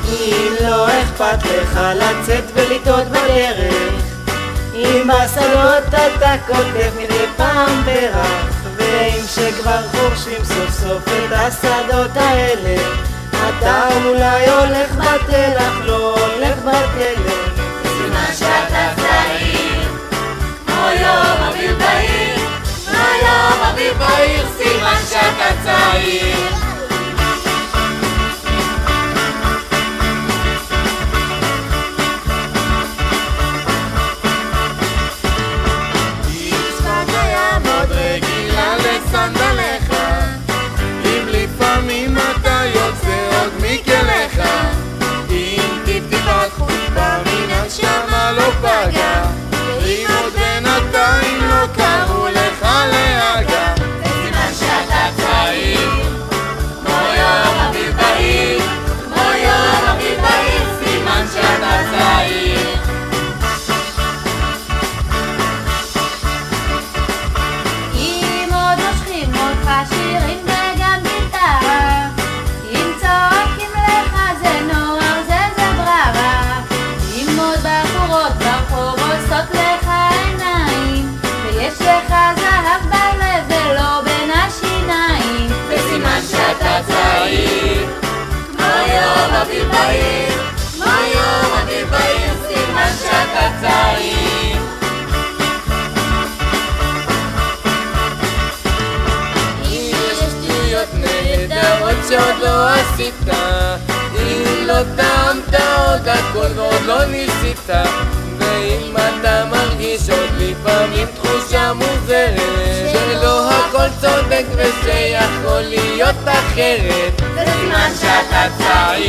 אם לא אכפת לך לצאת ולטעות בדרך, אם בשדות אתה כותב מדי פעם פרח, ואם שכבר חורשים סוף סוף את השדות האלה, אתה אולי הולך בתל אך לא הולך בתלם. סימן שאתה צעיר, כמו יום אביב בהיר, כמו יום אביב בהיר, סימן שאתה צעיר. סנדליך, אם לפעמים אתה יוצא עוד מכליך, אם טיפ-טיפת חוצפה מן הנשמה לא פגע, אם עוד בינתיים לא קראו לך להגה, סימן שאתה צעיר, כמו יום אביב בהיר, כמו יום אביב בהיר, סימן שאתה צעיר. שירים וגם גיטרה, אם צועקים לך זה נוער זה בררה, אם עוד בחורות ברחוב עושות לך עיניים, ויש לך זהב בלב ולא בין השיניים, וסימן שאתה צעיר, כמו יום אביב בהיר, כמו יום אביב בהיר, סימן שאתה צעיר. נהדרות שעוד לא עשית, אם לא טעמת עוד הכל ועוד לא ניסית, ואם אתה מרגיש עוד לפעמים תחושה מוזרת שלא הכל צודק ושיכול להיות אחרת, זה סימן שאתה צעיר.